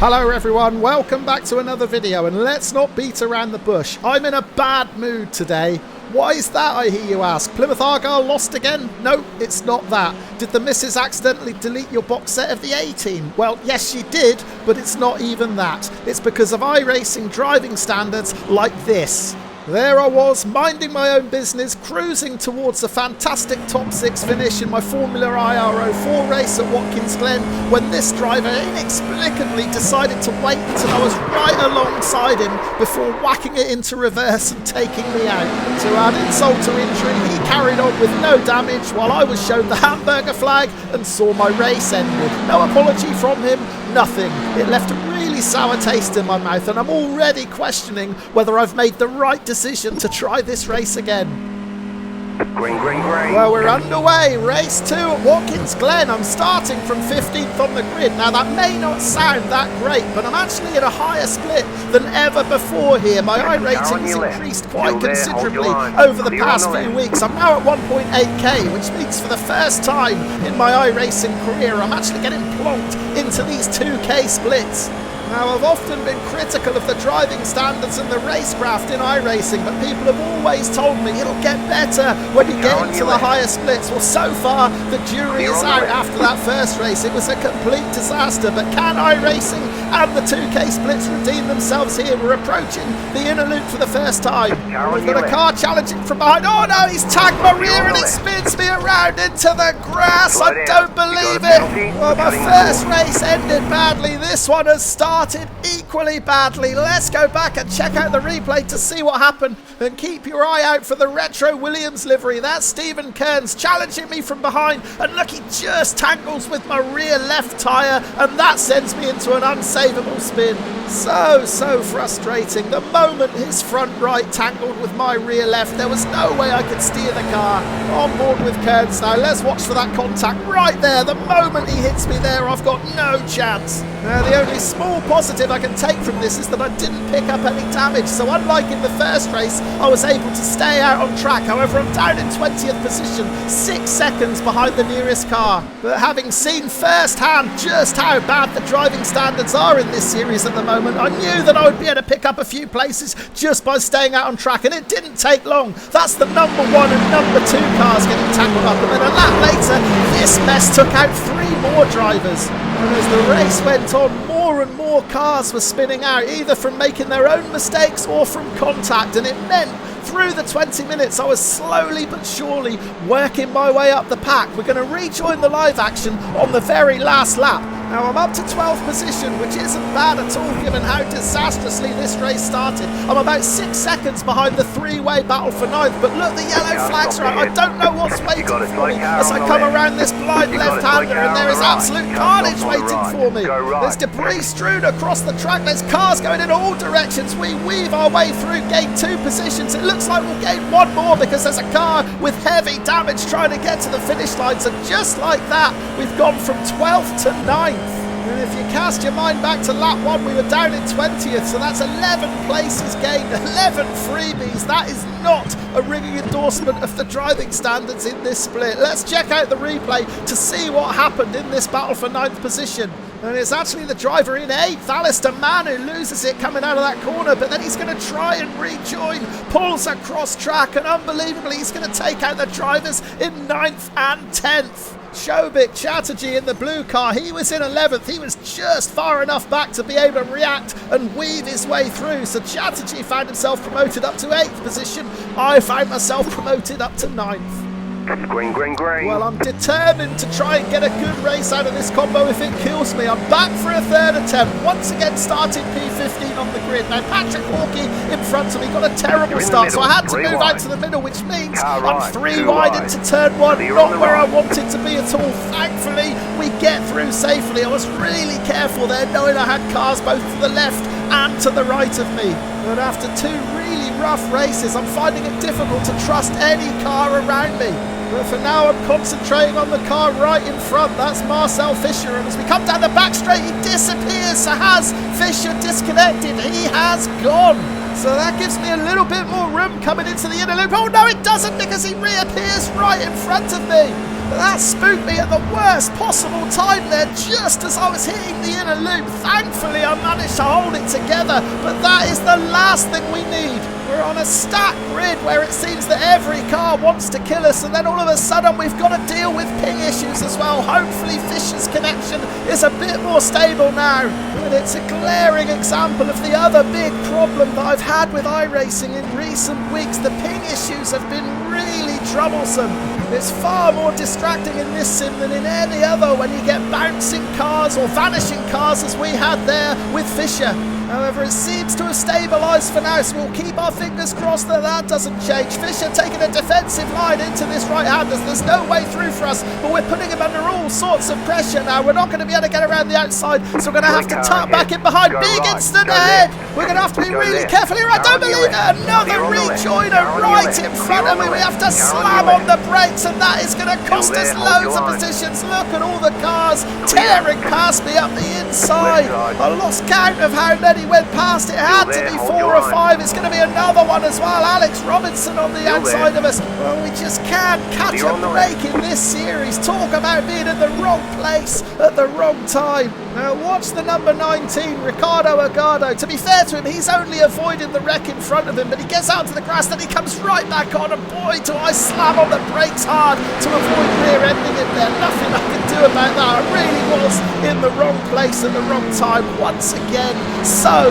Hello everyone, welcome back to another video, and let's not beat around the bush. I'm in a bad mood today. Why is that, I hear you ask? Plymouth Argyle lost again? No, it's not that. Did the missus accidentally delete your box set of the A-Team? Well, yes she did, but it's not even that. It's because of iRacing driving standards like this. There I was, minding my own business, cruising towards a fantastic top 6 finish in my Formula IRO4 race at Watkins Glen, when this driver inexplicably decided to wait until I was right alongside him before whacking it into reverse and taking me out. To add insult to injury, he carried on with no damage while I was shown the hamburger flag and saw my race ended. No apology from him, nothing. It left a really sour taste in my mouth, and I'm already questioning whether I've made the right decision to try this race again. Green, green, green. Well, we're underway. Race 2 at Watkins Glen. I'm starting from 15th on the grid. Now, that may not sound that great, but I'm actually at a higher split than ever before here. My iRating's increased quite considerably over the past few weeks. I'm now at 1.8k, which means for the first time in my iRacing career, I'm actually getting plonked into these 2k splits. Now, I've often been critical of the driving standards and the racecraft in iRacing, but people have always told me it'll get better when you get into the higher splits. Well, so far, the jury is out after that first race. It was a complete disaster, but can iRacing and the 2k splits redeem themselves here? We're approaching the inner loop for the first time. We've got a car challenging from behind. Oh no, he's tagged my rear and it spins me around into the grass. I don't believe it. Well, my first race ended badly. This one has started equally badly. Let's go back and check out the replay to see what happened, and keep your eye out for the retro Williams livery. That's Stephen Kearns challenging me from behind, and look, he just tangles with my rear left tyre, and that sends me into an unsavable spin. So frustrating. The moment his front right tangled with my rear left, there was no way I could steer the car. On board with Kearns now. Let's watch for that contact right there. The moment he hits me there, I've got no chance. Now, the only small positive I can take from this is that I didn't pick up any damage. So unlike in the first race, I was able to stay out on track. However, I'm down in 20th position, 6 seconds behind the nearest car. But having seen firsthand just how bad the driving standards are in this series at the moment, I knew that I would be able to pick up a few places just by staying out on track, and it didn't take long. That's the number 1 and number 2 cars getting tangled up, and then a lap later, this mess took out 3 more drivers. And as the race went on, more and more cars were spinning out, either from making their own mistakes or from contact, and it meant through the 20 minutes I was slowly but surely working my way up the pack. We're going to rejoin the live action on the very last lap. Now, I'm up to 12th position, which isn't bad at all given how disastrously this race started. I'm about 6 seconds behind the 3-way battle for 9th, but look, the yellow flags are out. I don't know what's waiting for me as I come around this blind left-hander, and there is absolute carnage waiting for me. There's debris strewn across the track. There's cars going in all directions. We weave our way through gate 2 positions. It looks like we'll gain 1 more because there's a car with heavy damage trying to get to the finish lines, and just like that, we've gone from 12th to 9th. And if you cast your mind back to lap 1, we were down in 20th, so that's 11 places gained, 11 freebies. That is not a ringing endorsement of the driving standards in this split. Let's check out the replay to see what happened in this battle for 9th position. And it's actually the driver in 8th, Alistair Mann, who loses it coming out of that corner, but then he's going to try and rejoin, pulls across track, and unbelievably he's going to take out the drivers in 9th and 10th. Shobik Chatterjee in the blue car, he was in 11th. He was just far enough back to be able to react and weave his way through. So Chatterjee found himself promoted up to 8th position. I found myself promoted up to 9th. Green, green, green. Well, I'm determined to try and get a good race out of this combo if it kills me. I'm back for a 3rd attempt. Once again starting P15 on the grid. Now, Patrick Hawkey in front of me got a terrible start, so I had to move out to the middle, which means I'm 3 wide into turn 1, not where I wanted to be at all. Thankfully, we get through safely. I was really careful there, knowing I had cars both to the left and to the right of me. But after 2 really rough races, I'm finding it difficult to trust any car around me. But for now, I'm concentrating on the car right in front. That's Marcel Fischer. And as we come down the back straight, he disappears. So has Fischer disconnected? He has gone. So that gives me a little bit more room coming into the inner loop. Oh no, it doesn't, because he reappears right in front of me. That spooked me at the worst possible time there, just as I was hitting the inner loop. Thankfully, I managed to hold it together, but that is the last thing we need. We're on a stacked grid where it seems that every car wants to kill us, and then all of a sudden we've got to deal with ping issues as well. Hopefully Fisher's connection is a bit more stable now, but it's a glaring example of the other big problem that I've had with iRacing in recent weeks. The ping issues have been really troublesome. It's far more distracting in this sim than in any other when you get bouncing cars or vanishing cars as we had there with Fisher. However, it seems to have stabilised for now, so we'll keep our fingers crossed that that doesn't change. Fisher taking a defensive line into this right-hander. There's no way through for us, but we're putting him under all sorts of pressure now. We're not going to be able to get around the outside, so we're going to have to tuck back in behind. Big incident ahead. We're going to have to be really careful here. I don't believe it. Another rejoiner right in front of me. We have to slam on the brakes, and that is going to cost us loads of positions. Look at all the cars tearing past me up the inside. I lost count of how many went past. It had to be 4 or 5. It's going to be another one as well. Alex Robinson on the outside of us. Well, we just can't catch a break in this series. Talk about being in the wrong place at the wrong time. Now watch the number 19, Ricardo Agado. To be fair to him, he's only avoided the wreck in front of him, but he gets out to the grass, then he comes right back on, and boy, do I slam on the brakes hard to avoid rear-ending it there. Nothing I can do about that. I really was in the wrong place at the wrong time once again. So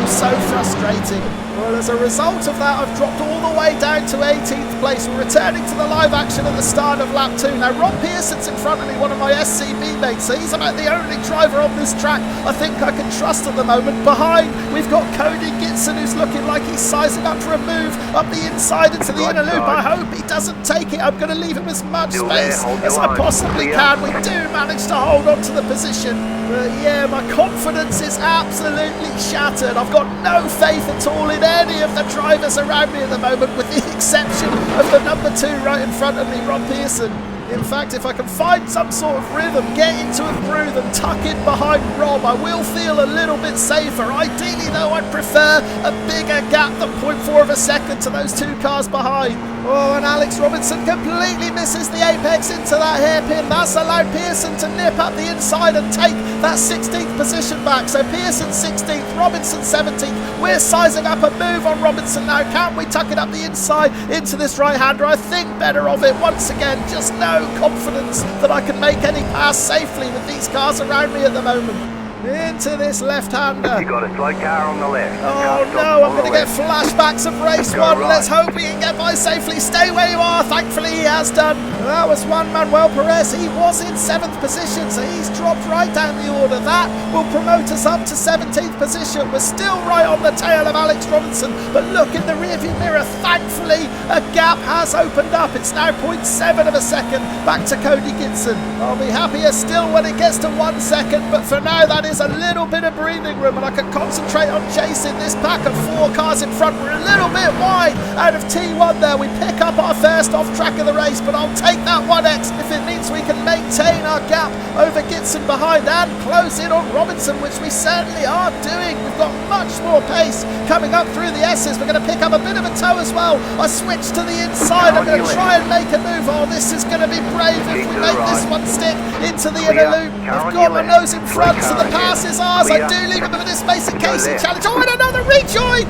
frustrating. Well, as a result of that, I've dropped all the way down to 18th place. We're returning to the live action at the start of lap 2. Now, Rob Pearson's in front of me, one of my SCB mates, so he's about the only driver on this track I think I can trust at the moment. Behind, we've got Cody Gitson, who's looking like he's sizing up for a move up the inside into the inner loop. I hope he doesn't take it. I'm going to leave him as much space as I possibly can. We do manage to hold on to the position. But yeah, my confidence is absolutely shattered. I've got no faith at all in any of the drivers around me at the moment, with the exception of the number 2 right in front of me, Rob Pearson. In fact, if I can find some sort of rhythm, get into a groove and tuck in behind Rob, I will feel a little bit safer. Ideally, though, I'd prefer a bigger gap than 0.4 of a second to those 2 cars behind. Oh, and Alex Robinson completely misses the apex into that hairpin. That's allowed Pearson to nip up the inside and take that 16th position back. So Pearson 16th, Robinson 17th. We're sizing up a move on Robinson now. Can we tuck it up the inside into this right-hander? I think better of it once again. Just no confidence that I can make any pass safely with these cars around me at the moment. Into this left-hander. You got a slow car on the left. Oh no, I'm going to get flashbacks of race 1. Let's hope we can get by safely. Stay where you are. Thankfully he has done. That was Juan Manuel Perez. He was in 7th position, so he's dropped right down the order. That will promote us up to 17th position. We're still right on the tail of Alex Robinson, but look in the rearview mirror. Thankfully, a gap has opened up. It's now 0.7 of a second back to Cody Gitson. I'll be happier still when it gets to 1 second, but for now that is a little bit of breathing room, and I can concentrate on chasing this pack of 4 cars in front. We're a little bit wide out of T1 there. We pick up our first off track of the race, but I'll take that 1x if it means we can maintain our gap over Gitson behind and close in on Robinson, which we certainly are doing. We've got much more pace coming up through the S's. We're going to pick up a bit of a toe as well. I switch to the inside. I'm going to try and make a move. Oh, this is going to be brave if we make this one stick into the inner loop. I've got my nose in front, so the pass is ours. I do leave a bit of a space in case he challenge. Oh, and another rejoin!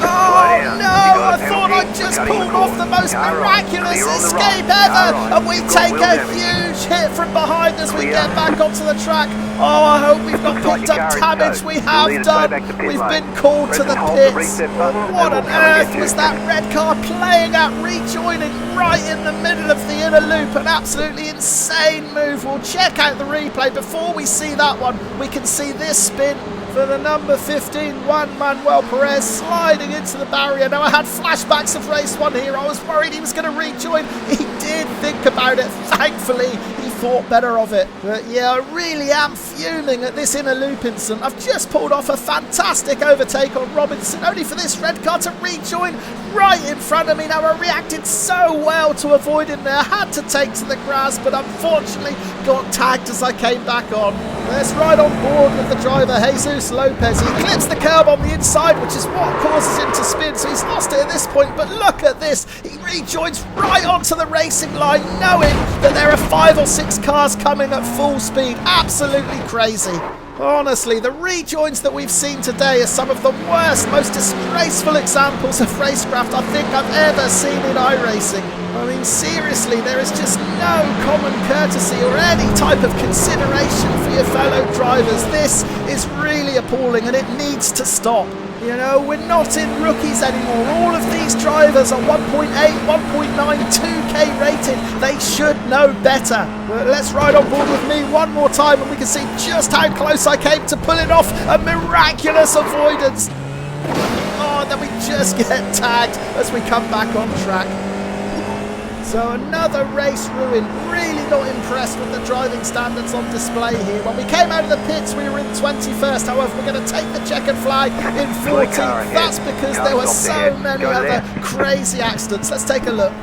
Oh no, I thought I just pulled off the most miraculous escape ever, and we take a huge hit from behind as we get back onto the track. Oh, I hope we've not picked up damage. We have done. We've been called to the pits. What on earth was that red car playing at, rejoining right in the middle of the inner loop? An absolutely insane move. We'll check out the replay. Before we see that one, we can see this spin for the number 15, Juan Manuel Perez, sliding into the barrier. Now, I had flashbacks of race 1 here. I was worried he was going to rejoin. He did think about it. Thankfully, he thought better of it. But yeah, I really am fuming at this inner loop incident. I've just pulled off a fantastic overtake on Robinson, only for this red car to rejoin right in front of me. Now, I reacted so well to avoid him there. I had to take to the grass, but unfortunately got tagged as I came back on. Let's ride on board with the driver, Jesus Lopez. He clips the curb on the inside, which is what causes him to spin, so he's lost it at this point. But look at this. He rejoins right onto the racing line, knowing that there are 5 or 6 cars coming at full speed. Absolutely crazy. Honestly, the rejoins that we've seen today are some of the worst, most disgraceful examples of racecraft I think I've ever seen in iRacing. I mean, seriously, there is just no common courtesy or any type of consideration for your fellow drivers. This is really appalling and it needs to stop. You know, we're not in rookies anymore. All of these drivers are 1.8, 1.9, 2K rated. They should know better. But let's ride on board with me one more time and we can see just how close I came to pulling off a miraculous avoidance. Oh, and then we just get tagged as we come back on track. So another race ruin. Really not impressed with the driving standards on display here. When we came out of the pits, we were in 21st. However, we're going to take the checkered flag in 14th. That's because there were so many other crazy accidents. Let's take a look.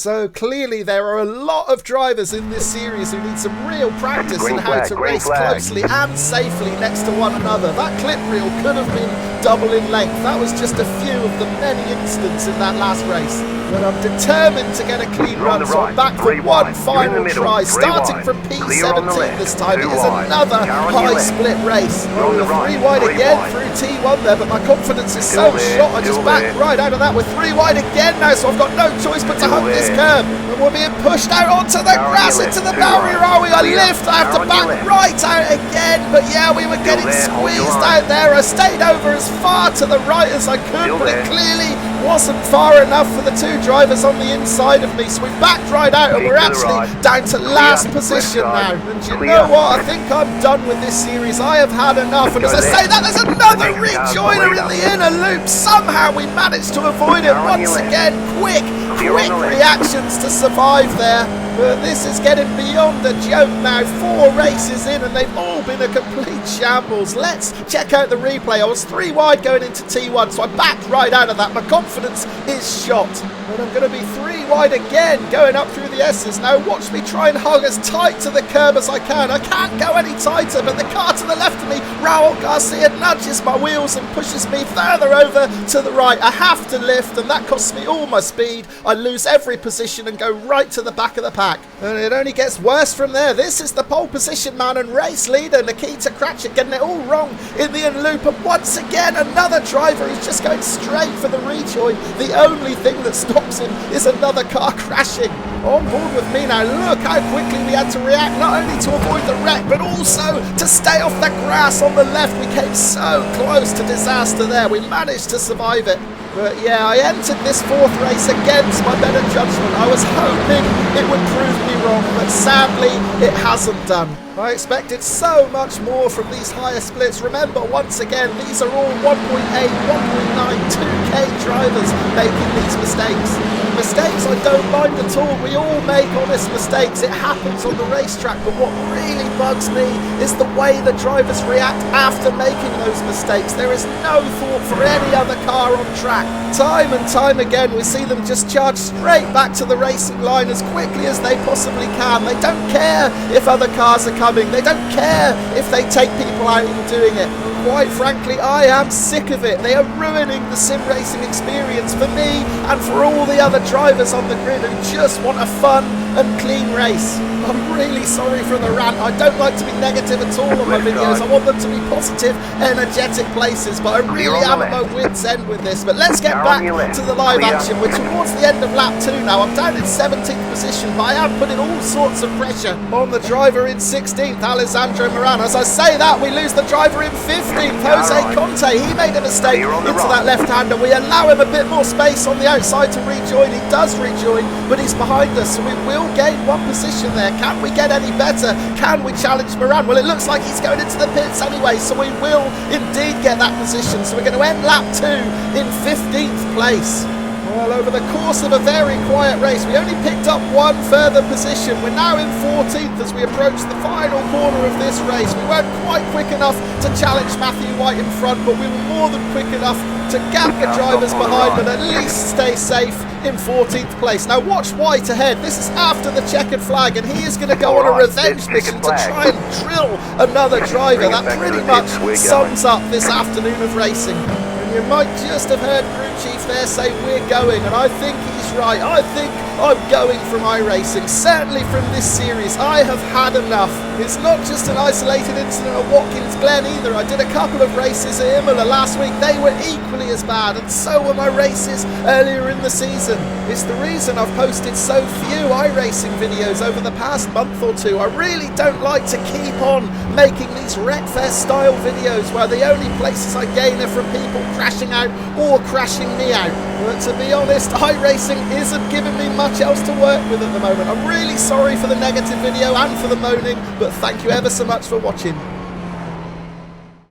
So clearly there are a lot of drivers in this series who need some real practice in how to race closely and safely next to one another. That clip reel could have been double in length. That was just a few of the many incidents in that last race. But I'm determined to get a clean run, so I'm back for one final try, starting from P17 this time. It is another high split race. Oh, we're 3 wide again through T1 there, but my confidence is so shot. I just backed right out of that. We're 3 wide again now, so I've got no choice but to hug this curb. And we're being pushed out onto the grass, into the barrier, are we? I lift, I have to back right out again. But yeah, we were getting squeezed out there. I stayed over as far to the right as I could, but it clearly wasn't far enough for the 2 drivers on the inside of me, so we backed right out and we're actually down to last position now. And you know what, I think I'm done with this series. I have had enough, and as I say that, there's another rejoiner in the inner loop. Somehow we managed to avoid it once again. Quick reactions to survive there. But this is getting beyond a joke now. 4 races in and they've all been a complete shambles. Let's check out the replay. I was 3 wide going into T1, so I backed right out of that. My confidence is shot. And I'm going to be 3 wide again going up through the S's. Now watch me try and hug as tight to the curb as I can. I can't go any tighter, but the car to the left of me, Raul Garcia, nudges my wheels and pushes me further over to the right. I have to lift, and that costs me all my speed. I lose every position and go right to the back of the pack. And it only gets worse from there. This is the pole position man and race leader Nikita Cratchit getting it all wrong in the in loop, and once again another driver who's just going straight for the rejoin. The only thing that stops him is another car crashing. On board with me now. Look how quickly we had to react, not only to avoid the wreck but also to stay off the grass on the left. We came so close to disaster there. We managed to survive it. But yeah, I entered this 4th race against my better judgment. I was hoping it would prove me wrong, but sadly it hasn't done. I expected so much more from these higher splits. Remember, once again, these are all 1.8, 1.9, 2K drivers making these mistakes. Mistakes I don't mind at all. We all make honest mistakes. It happens on the racetrack. But what really bugs me is the way the drivers react after making those mistakes. There is no thought for any other car on track. Time and time again, we see them just charge straight back to the racing line as quickly as they possibly can. They don't care if other cars are coming. They don't care if they take people out in doing it. Quite frankly, I am sick of it. They are ruining the sim racing experience for me and for all the other drivers on the grid who just want a fun and clean race. I'm really sorry for the rant. I don't like to be negative at all on my videos. I want them to be positive, energetic places, but I really am at my wit's end with this. But let's get back to the live action. We're towards the end of lap 2 now. I'm down in 17th position, but I am putting all sorts of pressure on the driver in 16th, Alessandro Moran. As I say that, we lose the driver in 15th, Jose Conte. He made a mistake into that left-hander. We allow him a bit more space on the outside to rejoin. He does rejoin, but he's behind us, so we will gain one position there. Can we get any better? Can we challenge Moran? Well, it looks like he's going into the pits anyway, so we will indeed get that position. So we're going to end lap 2 in 15th place. Well, over the course of a very quiet race, we only picked up one further position. We're now in 14th as we approach the final corner of this race. We weren't quite quick enough to challenge Matthew White in front, but we were more than quick enough to gap the drivers behind and at least stay safe in 14th place. Now watch White ahead. This is after the checkered flag, and he is going to go on a revenge mission to try and drill another driver. That pretty much sums up this afternoon of racing. You might just have heard Crew Chief there say we're going, and I think he's right. I think I'm going from iRacing, certainly from this series. I have had enough. It's not just an isolated incident at Watkins Glen either. I did a couple of races at Imola last week. They were equally as bad, and so were my races earlier in the season. It's the reason I've posted so few iRacing videos over the past month or two. I really don't like to keep on making these Wreckfest style videos where the only places I gain are from people crashing out or crashing me out. But to be honest, iRacing isn't giving me much else to work with at the moment. I'm really sorry for the negative video and for the moaning, but thank you ever so much for watching.